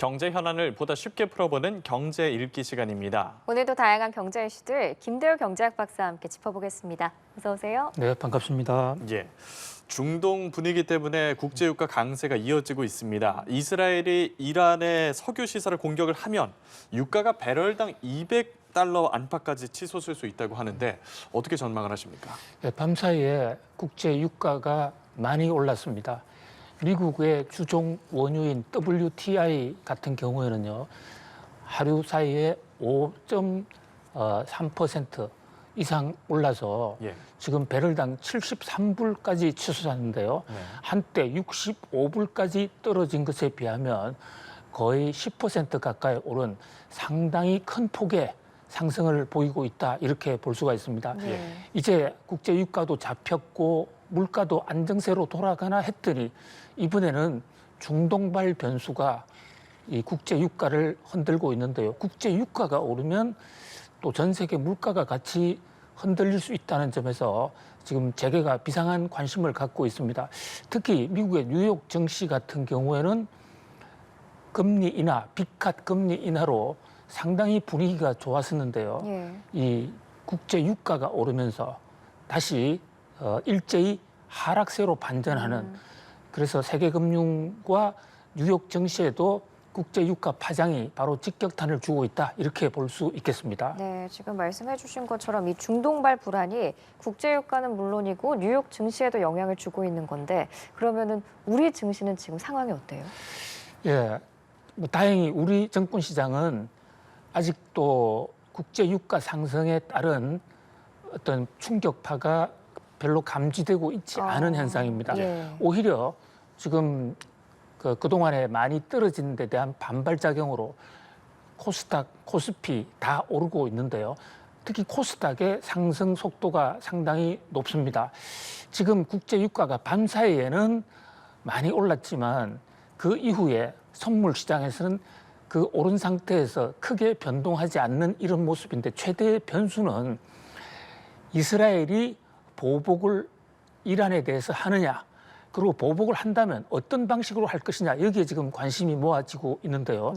경제 현안을 보다 쉽게 풀어보는 경제 읽기 시간입니다. 오늘도 다양한 경제 이슈들 김대우 경제학 박사와 함께 짚어보겠습니다. 어서 오세요. 네, 반갑습니다. 예. 중동 분위기 때문에 국제유가 강세가 이어지고 있습니다. 이스라엘이 이란의 석유 시설을 공격을 하면 유가가 배럴당 200달러 안팎까지 치솟을 수 있다고 하는데 어떻게 전망을 하십니까? 네, 밤사이에 국제 유가가 많이 올랐습니다. 미국의 주종 원유인 WTI 같은 경우에는요, 하루 사이에 5.3% 이상 올라서 지금 배럴당 73불까지 치솟았는데요. 한때 65불까지 떨어진 것에 비하면 거의 10% 가까이 오른 상당히 큰 폭의 상승을 보이고 있다, 이렇게 볼 수가 있습니다. 이제 국제 유가도 잡혔고 물가도 안정세로 돌아가나 했더니 이번에는 중동발 변수가 이 국제 유가를 흔들고 있는데요. 국제 유가가 오르면 또 전 세계 물가가 같이 흔들릴 수 있다는 점에서 지금 재계가 비상한 관심을 갖고 있습니다. 특히 미국의 뉴욕 증시 같은 경우에는 금리 인하, 빅핫 금리 인하로 상당히 분위기가 좋았었는데요. 이 국제 유가가 오르면서 다시 일제히 하락세로 반전하는, 그래서 세계 금융과 뉴욕 증시에도 국제 유가 파장이 바로 직격탄을 주고 있다, 이렇게 볼 수 있겠습니다. 네, 지금 말씀해 주신 것처럼 이 중동발 불안이 국제 유가는 물론이고 뉴욕 증시에도 영향을 주고 있는 건데, 그러면은 우리 증시는 지금 상황이 어때요? 예, 다행히 우리 정권 시장은 아직도 국제 유가 상승에 따른 어떤 충격파가 별로 감지되고 있지 않은 현상입니다. 오히려 지금 그동안에 많이 떨어진 데 대한 반발작용으로 코스닥, 코스피 다 오르고 있는데요. 특히 코스닥의 상승 속도가 상당히 높습니다. 지금 국제 유가가 밤사이에는 많이 올랐지만 그 이후에 선물 시장에서는 그 오른 상태에서 크게 변동하지 않는 이런 모습인데, 최대의 변수는 이스라엘이 보복을 이란에 대해서 하느냐, 그리고 보복을 한다면 어떤 방식으로 할 것이냐, 여기에 지금 관심이 모아지고 있는데요.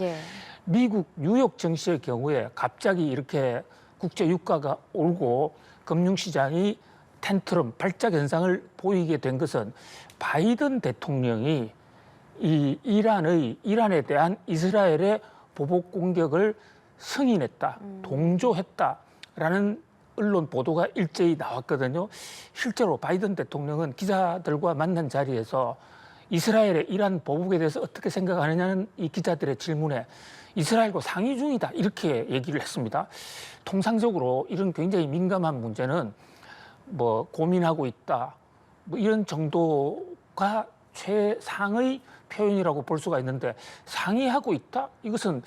미국 뉴욕 증시의 경우에 갑자기 이렇게 국제 유가가 오르고 금융시장이 텐트럼, 발작 현상을 보이게 된 것은 바이든 대통령이 이 이란에 대한 이스라엘의 보복 공격을 승인했다, 동조했다라는 언론 보도가 일제히 나왔거든요. 실제로 바이든 대통령은 기자들과 만난 자리에서 이스라엘의 이란 보복에 대해서 어떻게 생각하느냐는 이 기자들의 질문에 이스라엘과 상의 중이다, 이렇게 얘기를 했습니다. 통상적으로 이런 굉장히 민감한 문제는 뭐 고민하고 있다, 뭐 이런 정도가 최상의 표현이라고 볼 수가 있는데, 상의하고 있다? 이것은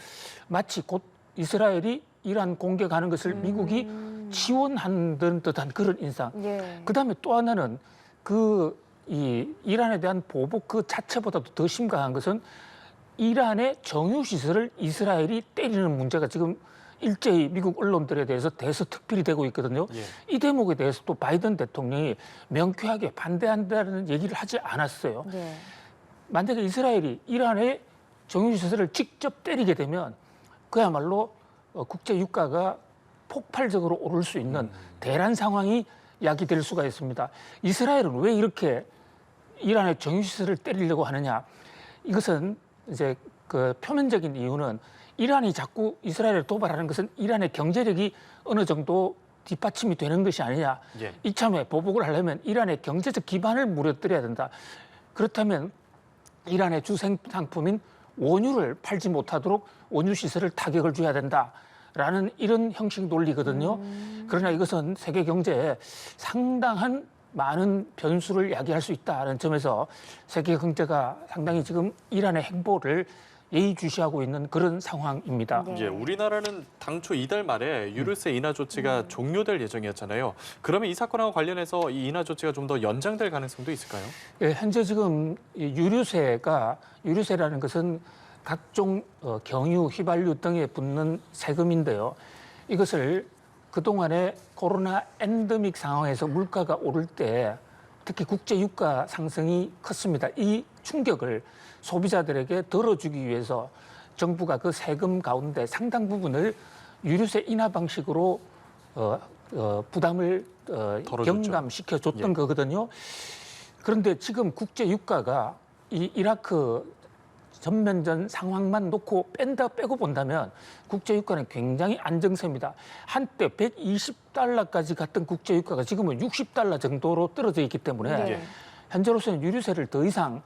마치 곧 이스라엘이 이란 공격하는 것을 미국이 지원하는 듯한 그런 인상. 그다음에 또 하나는 이 이란에 대한 보복 그 자체보다도 더 심각한 것은 이란의 정유시설을 이스라엘이 때리는 문제가 지금 일제히 미국 언론들에 대해서 대서특필이 되고 있거든요. 이 대목에 대해서 또 바이든 대통령이 명쾌하게 반대한다는 얘기를 하지 않았어요. 만약에 이스라엘이 이란의 정유시설을 직접 때리게 되면 그야말로 국제 유가가 폭발적으로 오를 수 있는 대란 상황이 야기될 수가 있습니다. 이스라엘은 왜 이렇게 이란의 정유시설을 때리려고 하느냐? 이것은 이제 그 표면적인 이유는 이란이 자꾸 이스라엘을 도발하는 것은 이란의 경제력이 어느 정도 뒷받침이 되는 것이 아니냐. 이참에 보복을 하려면 이란의 경제적 기반을 무너뜨려야 된다. 그렇다면 이란의 주생상품인 원유를 팔지 못하도록 원유 시설을 타격을 줘야 된다라는 이런 형식 논리거든요. 그러나 이것은 세계 경제에 상당한 많은 변수를 야기할 수 있다는 점에서 세계 경제가 상당히 지금 이란의 행보를 예의주시하고 있는 그런 상황입니다. 우리나라는 당초 이달 말에 유류세 인하 조치가 종료될 예정이었잖아요. 그러면 이 사건하고 관련해서 이 인하 조치가 좀 더 연장될 가능성도 있을까요? 현재 지금 유류세라는 것은 각종 경유, 휘발유 등에 붙는 세금인데요. 이것을 그동안에 코로나 엔데믹 상황에서 물가가 오를 때 특히 국제 유가 상승이 컸습니다. 이 충격을 소비자들에게 덜어주기 위해서 정부가 그 세금 가운데 상당 부분을 유류세 인하 방식으로 부담을 덜어줬죠. 경감시켜줬던 예. 거거든요. 그런데 지금 국제 유가가 이 이라크 전면전 상황만 놓고 빼고 본다면 국제 유가는 굉장히 안정세입니다. 한때 120달러까지 갔던 국제 유가가 지금은 60달러 정도로 떨어져 있기 때문에 네. 현재로서는 유류세를 더 이상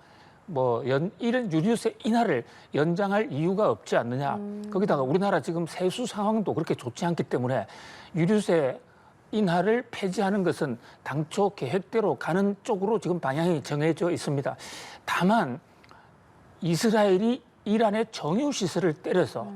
이런 유류세 인하를 연장할 이유가 없지 않느냐. 거기다가 우리나라 지금 세수 상황도 그렇게 좋지 않기 때문에 유류세 인하를 폐지하는 것은 당초 계획대로 가는 쪽으로 지금 방향이 정해져 있습니다. 다만 이스라엘이 이란의 정유 시설을 때려서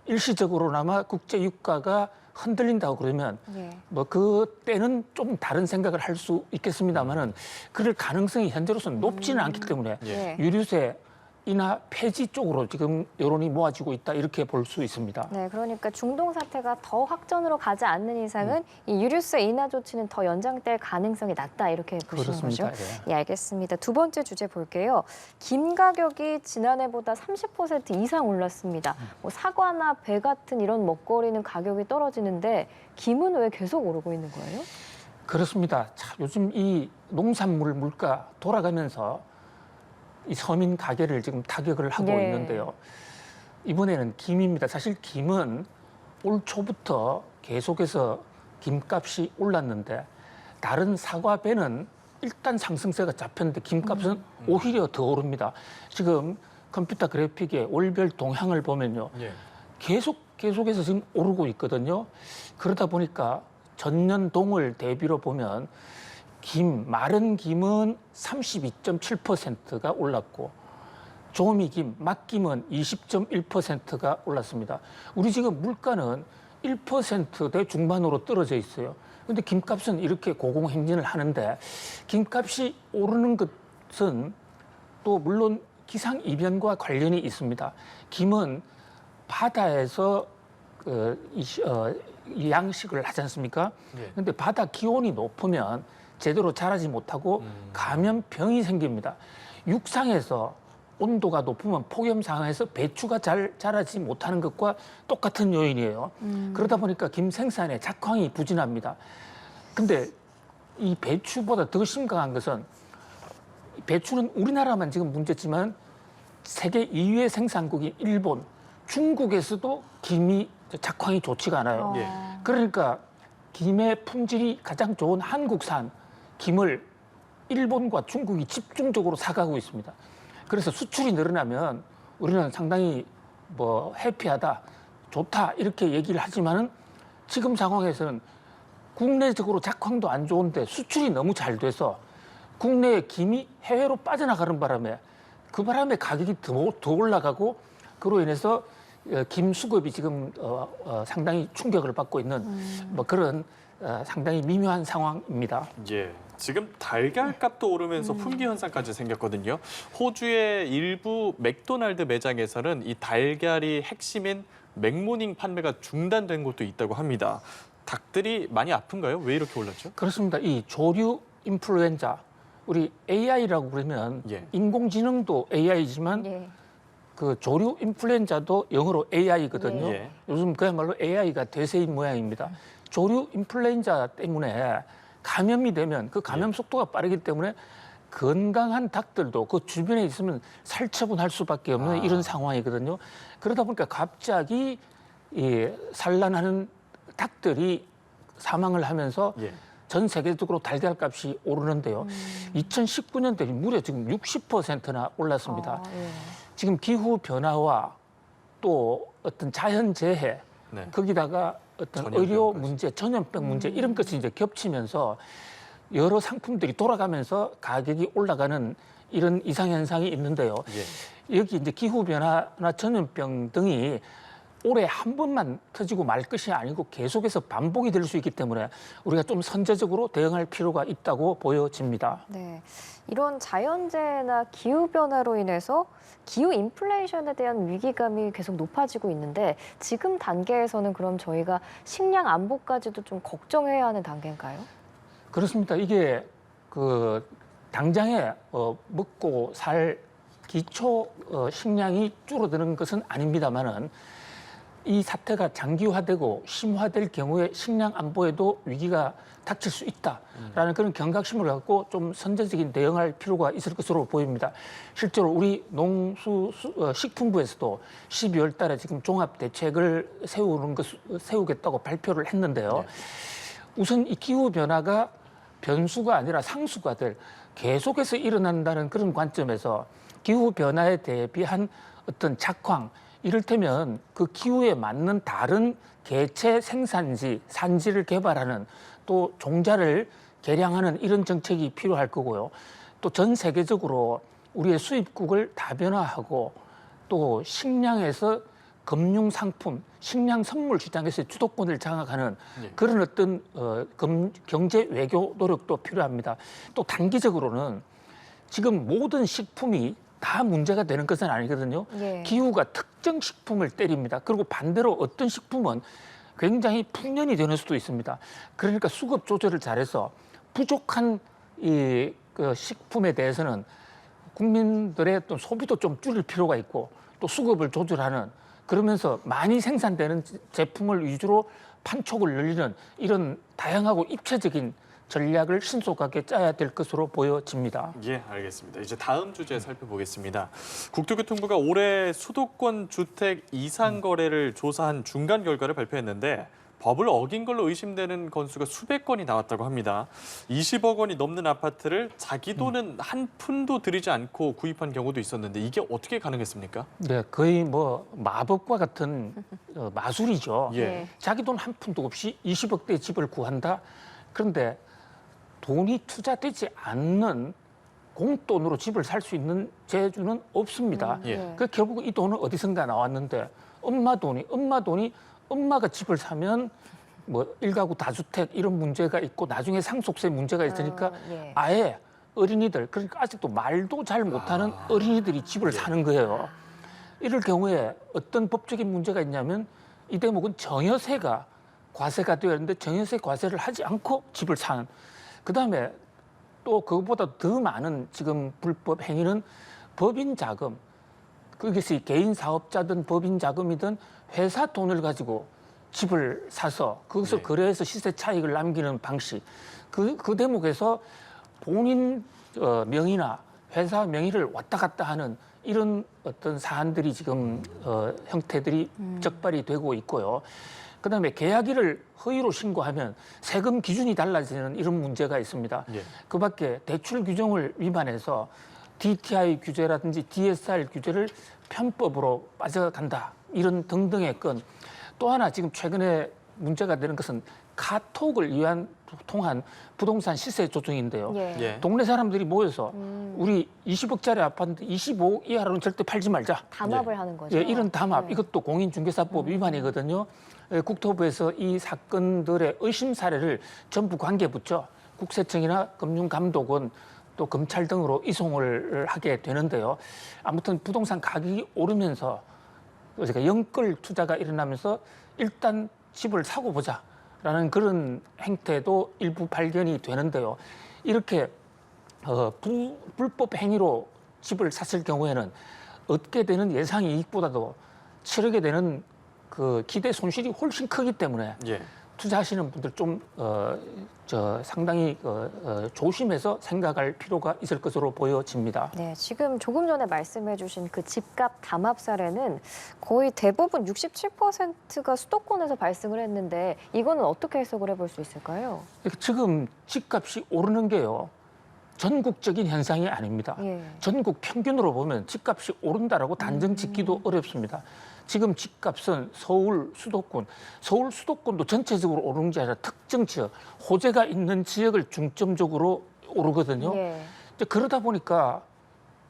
일시적으로나마 국제 유가가 흔들린다고 그러면 예. 그때는 좀 다른 생각을 할 수 있겠습니다만은 그럴 가능성이 현재로서는 높지는 않기 때문에 예. 유류세 인하 폐지 쪽으로 지금 여론이 모아지고 있다 이렇게 볼 수 있습니다. 네, 그러니까 중동 사태가 더 확전으로 가지 않는 이상은 이 유류세 인하 조치는 더 연장될 가능성이 낮다 이렇게 보시는 그렇습니다. 거죠? 예. 예, 알겠습니다. 두 번째 주제 볼게요. 김 가격이 지난해보다 30% 이상 올랐습니다. 뭐 사과나 배 같은 이런 먹거리는 가격이 떨어지는데 김은 왜 계속 오르고 있는 거예요? 그렇습니다. 자, 요즘 이 농산물 물가 돌아가면서 이 서민 가게를 지금 타격을 하고 네. 있는데요. 이번에는 김입니다. 사실 김은 올 초부터 계속해서 김값이 올랐는데 다른 사과, 배는 일단 상승세가 잡혔는데 김값은 오히려 더 오릅니다. 지금 컴퓨터 그래픽의 월별 동향을 보면요. 예. 계속해서 지금 오르고 있거든요. 그러다 보니까 전년 동을 대비로 보면 마른 김은 32.7%가 올랐고 조미김, 막김은 20.1%가 올랐습니다. 우리 지금 물가는 1%대 중반으로 떨어져 있어요. 그런데 김값은 이렇게 고공행진을 하는데 김값이 오르는 것은 또 물론 기상이변과 관련이 있습니다. 김은 바다에서 이 양식을 하지 않습니까? 그런데 바다 기온이 높으면 제대로 자라지 못하고 감염병이 생깁니다. 육상에서 온도가 높으면 폭염 상황에서 배추가 잘 자라지 못하는 것과 똑같은 요인이에요. 그러다 보니까 김 생산에 작황이 부진합니다. 근데 이 배추보다 더 심각한 것은 배추는 우리나라만 지금 문제지만 세계 2위의 생산국이 일본, 중국에서도 김이 작황이 좋지가 않아요. 예. 그러니까 김의 품질이 가장 좋은 한국산 김을 일본과 중국이 집중적으로 사가고 있습니다. 그래서 수출이 늘어나면 우리는 상당히 해피하다, 좋다 이렇게 얘기를 하지만은 지금 상황에서는 국내적으로 작황도 안 좋은데 수출이 너무 잘 돼서 국내의 김이 해외로 빠져나가는 바람에 그 바람에 가격이 더 올라가고 그로 인해서 김 수급이 지금 상당히 충격을 받고 있는 그런 상당히 미묘한 상황입니다. 예. 지금 달걀 값도 오르면서 품귀 현상까지 생겼거든요. 호주의 일부 맥도날드 매장에서는 이 달걀이 핵심인 맥모닝 판매가 중단된 곳도 있다고 합니다. 닭들이 많이 아픈가요? 왜 이렇게 올랐죠? 그렇습니다. 이 조류 인플루엔자, 우리 AI라고 그러면 예. 인공지능도 AI지만 예. 그 조류 인플루엔자도 영어로 AI거든요. 예. 요즘 그야말로 AI가 대세인 모양입니다. 조류 인플루엔자 때문에 감염이 되면 그 감염 속도가 빠르기 때문에 건강한 닭들도 그 주변에 있으면 살처분할 수밖에 없는 이런 상황이거든요. 그러다 보니까 갑자기 산란하는 닭들이 사망을 하면서 예. 전 세계적으로 달걀값이 오르는데요. 2019년도에 무려 지금 60%나 올랐습니다. 예. 지금 기후 변화와 또 어떤 자연재해 네. 거기다가 어떤 전염병까지. 의료 문제, 전염병 문제 이런 것이 이제 겹치면서 여러 상품들이 돌아가면서 가격이 올라가는 이런 이상현상이 있는데요. 예. 여기 이제 기후 변화나 전염병 등이 올해 한 번만 터지고 말 것이 아니고 계속해서 반복이 될 수 있기 때문에 우리가 좀 선제적으로 대응할 필요가 있다고 보여집니다. 네, 이런 자연재해나 기후변화로 인해서 기후 인플레이션에 대한 위기감이 계속 높아지고 있는데 지금 단계에서는 그럼 저희가 식량 안보까지도 좀 걱정해야 하는 단계인가요? 그렇습니다. 이게 당장에 먹고 살 기초 식량이 줄어드는 것은 아닙니다만은 이 사태가 장기화되고 심화될 경우에 식량 안보에도 위기가 닥칠 수 있다라는 그런 경각심을 갖고 좀 선제적인 대응할 필요가 있을 것으로 보입니다. 실제로 우리 식품부에서도 12월 달에 지금 종합 대책을 세우겠다고 발표를 했는데요. 네. 우선 이 기후 변화가 변수가 아니라 상수가 될 계속해서 일어난다는 그런 관점에서 기후 변화에 대비한 어떤 작황, 이를테면 그 기후에 맞는 다른 개체 생산지, 산지를 개발하는 또 종자를 개량하는 이런 정책이 필요할 거고요. 또 전 세계적으로 우리의 수입국을 다변화하고 또 식량에서 금융 상품, 식량 선물 시장에서 주도권을 장악하는 그런 어떤 경제 외교 노력도 필요합니다. 또 단기적으로는 지금 모든 식품이 다 문제가 되는 것은 아니거든요. 예. 기후가 특정 식품을 때립니다. 그리고 반대로 어떤 식품은 굉장히 풍년이 되는 수도 있습니다. 그러니까 수급 조절을 잘해서 부족한 그 식품에 대해서는 국민들의 어떤 소비도 좀 줄일 필요가 있고 또 수급을 조절하는, 그러면서 많이 생산되는 제품을 위주로 판촉을 늘리는 이런 다양하고 입체적인 전략을 신속하게 짜야 될 것으로 보여집니다. 예, 알겠습니다. 이제 다음 주제 살펴보겠습니다. 국토교통부가 올해 수도권 주택 이상 거래를 조사한 중간 결과를 발표했는데 법을 어긴 걸로 의심되는 건수가 수백 건이 나왔다고 합니다. 20억 원이 넘는 아파트를 자기 돈은 한 푼도 들이지 않고 구입한 경우도 있었는데 이게 어떻게 가능했습니까? 네, 거의 뭐 마법과 같은 마술이죠. 예. 자기 돈 한 푼도 없이 20억대 집을 구한다. 그런데 돈이 투자되지 않는 공돈으로 집을 살 수 있는 재주는 없습니다. 예. 그 결국 이 돈은 어디선가 나왔는데 엄마 돈이 엄마가 집을 사면 뭐 일가구 다주택 이런 문제가 있고 나중에 상속세 문제가 있으니까 예. 아예 어린이들, 그러니까 아직도 말도 잘 못하는 어린이들이 집을 사는 거예요. 이럴 경우에 어떤 법적인 문제가 있냐면 이 대목은 정여세가 과세가 되어야 하는데 정여세 과세를 하지 않고 집을 사는, 그다음에 또 그것보다 더 많은 지금 불법 행위는 법인 자금, 그것이 개인 사업자든 법인 자금이든 회사 돈을 가지고 집을 사서 그것을 네. 거래해서 시세 차익을 남기는 방식, 그 대목에서 본인 명의나 회사 명의를 왔다 갔다 하는 이런 어떤 사안들이 지금 형태들이 적발이 되고 있고요. 그다음에 계약일을 허위로 신고하면 세금 기준이 달라지는 이런 문제가 있습니다. 예. 그밖에 대출 규정을 위반해서 DTI 규제라든지 DSR 규제를 편법으로 빠져간다, 이런 등등의 건. 또 하나 지금 최근에 문제가 되는 것은 카톡을 통한 부동산 시세 조정인데요. 예. 예. 동네 사람들이 모여서 우리 20억짜리 아파트 25억 이하로는 절대 팔지 말자. 담합을 하는 거죠. 예, 이런 담합, 네. 이것도 공인중개사법 위반이거든요. 예, 국토부에서 이 사건들의 의심 사례를 전부 관계부처, 국세청이나 금융감독원, 또 검찰 등으로 이송을 하게 되는데요. 아무튼 부동산 가격이 오르면서 그러니까 영끌 투자가 일어나면서 일단 집을 사고 보자라는 그런 행태도 일부 발견이 되는데요. 이렇게 불법 행위로 집을 샀을 경우에는 얻게 되는 예상 이익보다도 치르게 되는 그 기대 손실이 훨씬 크기 때문에 예. 투자하시는 분들 좀 상당히 조심해서 생각할 필요가 있을 것으로 보여집니다. 네, 지금 조금 전에 말씀해주신 그 집값 담합 사례는 거의 대부분 67%가 수도권에서 발생을 했는데 이거는 어떻게 해석을 해볼 수 있을까요? 지금 집값이 오르는 게요, 전국적인 현상이 아닙니다. 예. 전국 평균으로 보면 집값이 오른다라고 단정 짓기도 어렵습니다. 지금 집값은 서울 수도권도 전체적으로 오르는 게 아니라 특정 지역, 호재가 있는 지역을 중점적으로 오르거든요. 예. 이제 그러다 보니까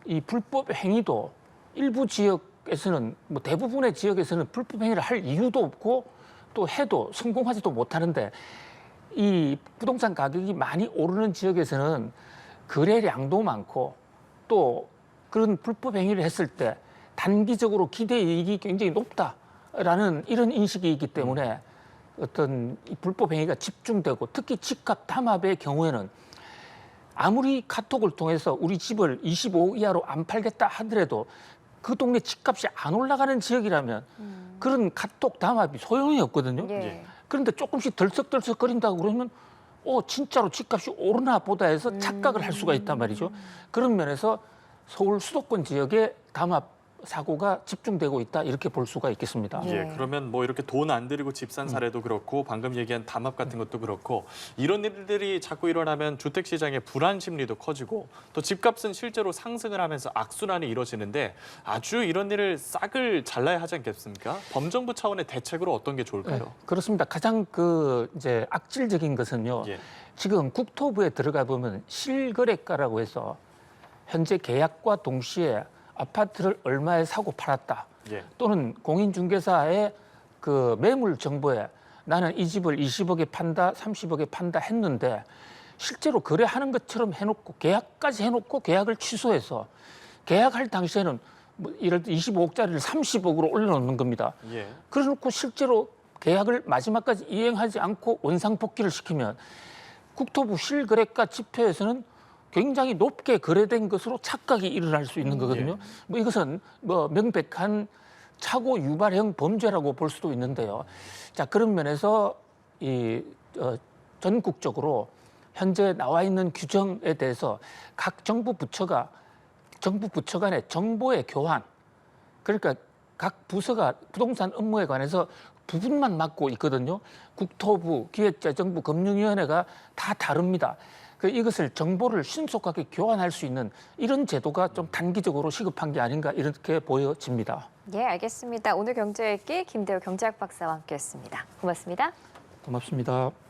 이 불법 행위도 일부 지역에서는, 뭐 대부분의 지역에서는 불법 행위를 할 이유도 없고 또 해도 성공하지도 못하는데, 이 부동산 가격이 많이 오르는 지역에서는 거래량도 많고 또 그런 불법 행위를 했을 때 단기적으로 기대 이익이 굉장히 높다라는 이런 인식이 있기 때문에 어떤 이 불법 행위가 집중되고, 특히 집값 담합의 경우에는 아무리 카톡을 통해서 우리 집을 25억 이하로 안 팔겠다 하더라도 그 동네 집값이 안 올라가는 지역이라면 그런 카톡 담합이 소용이 없거든요. 예. 그런데 조금씩 덜썩덜썩거린다고 그러면 진짜로 집값이 오르나 보다 해서 착각을 할 수가 있단 말이죠. 그런 면에서 서울 수도권 지역에 담합 사고가 집중되고 있다 이렇게 볼 수가 있겠습니다. 예. 그러면 뭐 이렇게 돈 안 들이고 집 산 사례도 그렇고 방금 얘기한 담합 같은 것도 그렇고 이런 일들이 자꾸 일어나면 주택 시장의 불안 심리도 커지고 또 집값은 실제로 상승을 하면서 악순환이 이루어지는데 아주 이런 일을 싹을 잘라야 하지 않겠습니까? 범정부 차원의 대책으로 어떤 게 좋을까요? 네, 그렇습니다. 가장 이제 악질적인 것은요. 예. 지금 국토부에 들어가 보면 실거래가라고 해서 현재 계약과 동시에 아파트를 얼마에 사고 팔았다. 예. 또는 공인중개사의 그 매물 정보에 나는 이 집을 20억에 판다, 30억에 판다 했는데 실제로 거래하는 것처럼 해놓고 계약까지 해놓고 계약을 취소해서 계약할 당시에는 뭐 이럴 때 25억짜리를 30억으로 올려놓는 겁니다. 예. 그래놓고 실제로 계약을 마지막까지 이행하지 않고 원상복귀를 시키면 국토부 실거래가 지표에서는 굉장히 높게 거래된 것으로 착각이 일어날 수 있는 거거든요. 뭐 이것은 뭐 명백한 착오 유발형 범죄라고 볼 수도 있는데요. 자, 그런 면에서 전국적으로 현재 나와 있는 규정에 대해서 각 정부 부처 간의 정보의 교환, 그러니까 각 부서가 부동산 업무에 관해서 부분만 맡고 있거든요. 국토부, 기획재정부, 금융위원회가 다 다릅니다. 이것을 정보를 신속하게 교환할 수 있는 이런 제도가 좀 단기적으로 시급한 게 아닌가 이렇게 보여집니다. 예, 알겠습니다. 오늘 경제 읽기 김대우 경제학 박사와 함께했습니다. 고맙습니다. 고맙습니다.